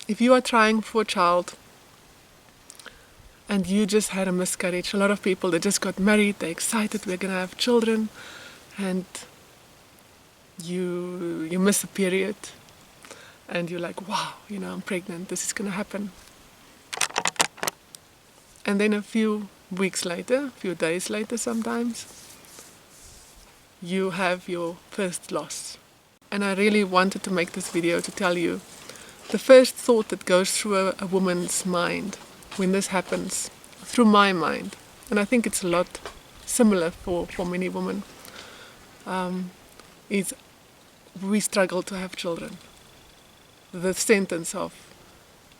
if you are trying for a child and you just had a miscarriage, a lot of people, they just got married, they're excited, we're going to have children, and you miss a period, and you're like, wow, I'm pregnant, this is going to happen. And then a few weeks later, a few days later sometimes, you have your first loss. And I really wanted to make this video to tell you the first thought that goes through a woman's mind when this happens, through my mind, and I think it's a lot similar for many women, is we struggle to have children. The sentence of,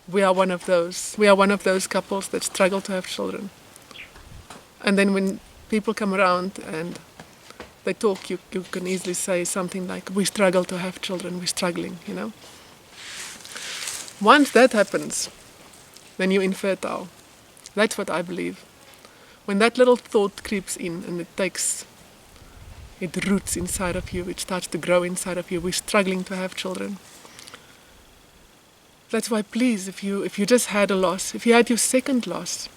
we are one of those couples that struggle to have children. And then when people come around and they talk, you can easily say something like, we struggle to have children, we're struggling, Once that happens, then you're infertile. That's what I believe. When that little thought creeps in and it roots inside of you, it starts to grow inside of you, we're struggling to have children. That's why, please, if you just had a loss, if you had your second loss,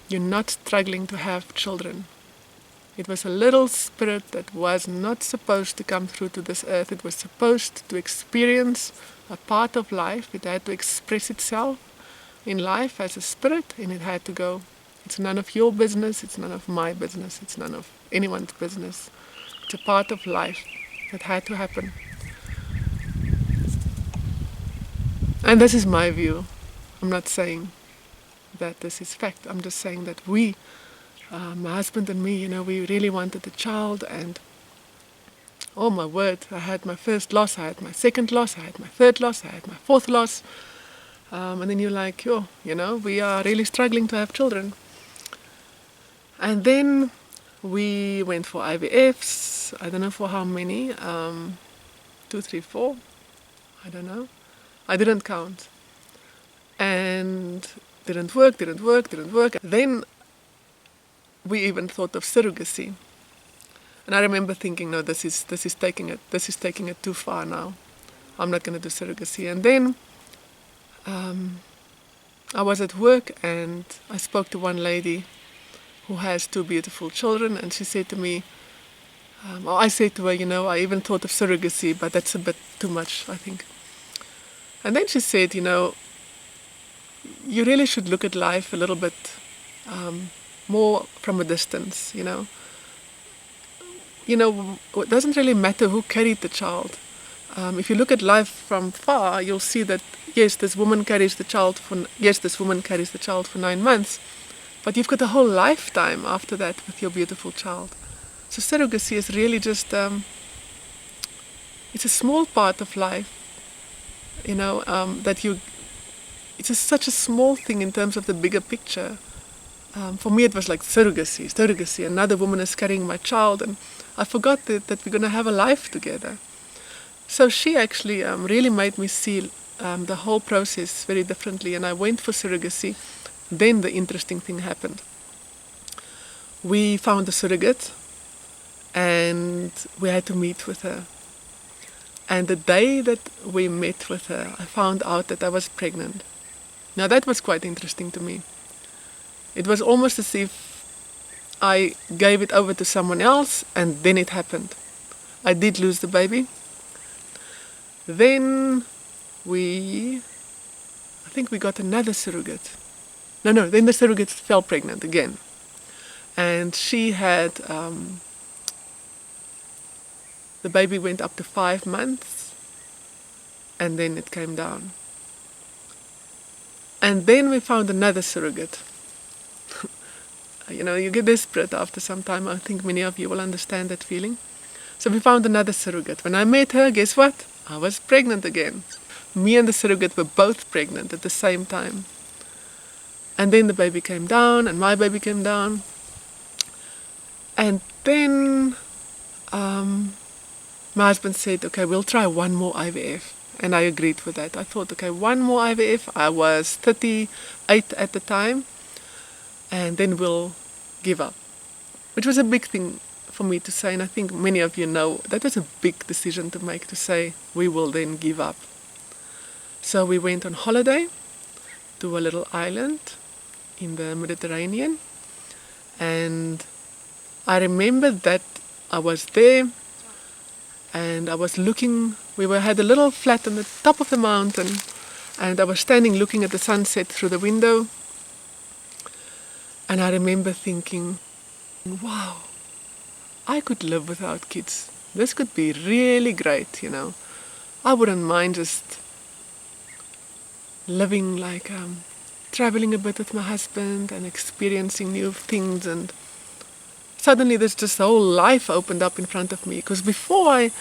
you're not struggling to have children. It was a little spirit that was not supposed to come through to this earth. It was supposed to experience a part of life. It had to express itself in life as a spirit, and it had to go. It's none of your business, it's none of my business, it's none of anyone's business. It's a part of life that had to happen. And this is my view. I'm not saying that this is fact. I'm just saying that we, my husband and me, we really wanted a child, and oh my word, I had my first loss, I had my second loss, I had my third loss, I had my fourth loss. And then you're like, we are really struggling to have children. And then we went for IVFs, I don't know for how many, 2, 3, 4, I don't know. I didn't count. And didn't work. Then we even thought of surrogacy. And I remember thinking, no, this is taking it too far now. I'm not going to do surrogacy. And then I was at work and I spoke to one lady who has 2 beautiful children, and she said to me, I said to her, I even thought of surrogacy, but that's a bit too much, I think. And then she said, you really should look at life a little bit more from a distance, It doesn't really matter who carried the child. If you look at life from far, you'll see that, yes, this woman carries the child for 9 months, but you've got a whole lifetime after that with your beautiful child. So surrogacy is really just, it's a small part of life, it's such a small thing in terms of the bigger picture. For me, it was like surrogacy. Another woman is carrying my child, and I forgot that we're going to have a life together. So she actually really made me see the whole process very differently, and I went for surrogacy. Then the interesting thing happened. We found a surrogate, and we had to meet with her. And the day that we met with her, I found out that I was pregnant. Now that was quite interesting to me. It was almost as if I gave it over to someone else, and then it happened. I did lose the baby. Then I think we got another surrogate. Then the surrogate fell pregnant again. And she had, the baby went up to 5 months, and then it came down. And then we found another surrogate. You get desperate after some time. I think many of you will understand that feeling. So we found another surrogate. When I met her, guess what? I was pregnant again. Me and the surrogate were both pregnant at the same time. And then the baby came down, and my baby came down. And then my husband said, okay, we'll try one more IVF. And I agreed with that. I thought, okay, one more IVF. I was 38 at the time. And then we'll give up. Which was a big thing for me to say, and I think many of you know that was a big decision to make, to say we will then give up. So we went on holiday, to a little island in the Mediterranean. And I remember that I was there and I was looking. Had a little flat on the top of the mountain, and I was standing looking at the sunset through the window. And I remember thinking, wow, I could live without kids. This could be really great, you know. I wouldn't mind just living like traveling a bit with my husband and experiencing new things, and suddenly there's just whole life opened up in front of me. Because before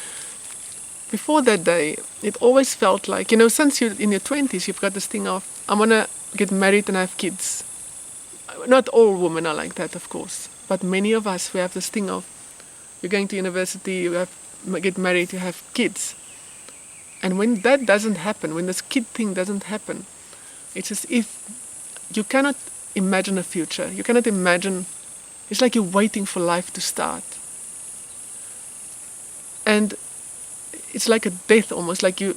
that day, it always felt like, you know, since you're in your 20s, you've got this thing of, I want to get married and have kids. Not all women are like that, of course, but many of us, we have this thing of, you're going to university, get married, you have kids. And when that doesn't happen, when this kid thing doesn't happen, it's as if you cannot imagine a future. You cannot imagine, it's like you're waiting for life to start. And it's like a death almost, like you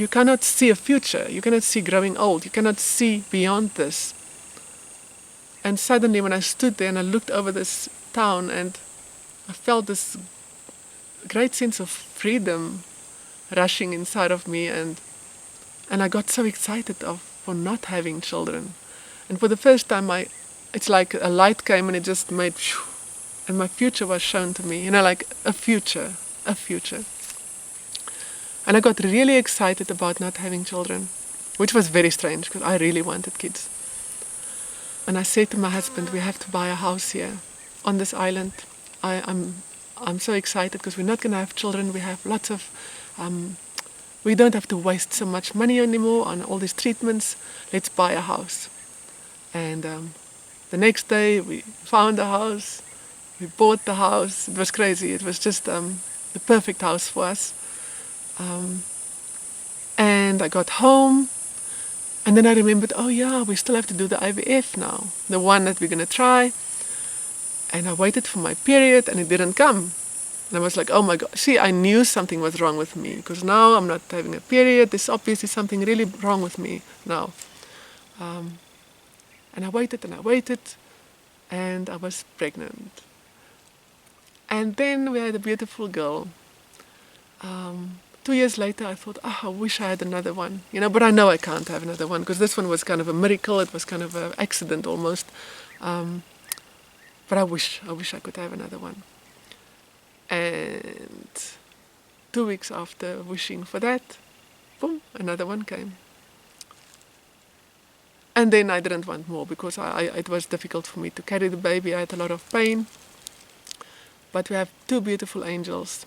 cannot see a future. You cannot see growing old. You cannot see beyond this. And suddenly when I stood there and I looked over this town and I felt this great sense of freedom rushing inside of me, and I got so excited for not having children. And for the first time, it's like a light came and it just made, and my future was shown to me, you know, like a future. And I got really excited about not having children, which was very strange because I really wanted kids. And I said to my husband, we have to buy a house here on this island. I'm so excited because we're not going to have children. We have lots of, we don't have to waste so much money anymore on all these treatments. Let's buy a house. And the next day we found a house. We bought the house. It was crazy. It was just the perfect house for us. And I got home. And then I remembered, oh yeah, we still have to do the IVF now. The one that we're going to try. And I waited for my period and it didn't come. And I was like, oh my God. See, I knew something was wrong with me. Because now I'm not having a period. There's obviously something really wrong with me now. And I waited and I waited. And I was pregnant. And then we had a beautiful girl. 2 years later, I thought, I wish I had another one. You know, but I know I can't have another one because this one was kind of a miracle. It was kind of an accident almost. But I wish I could have another one. And 2 weeks after wishing for that, boom, another one came. And then I didn't want more because it was difficult for me to carry the baby. I had a lot of pain. But we have two beautiful angels.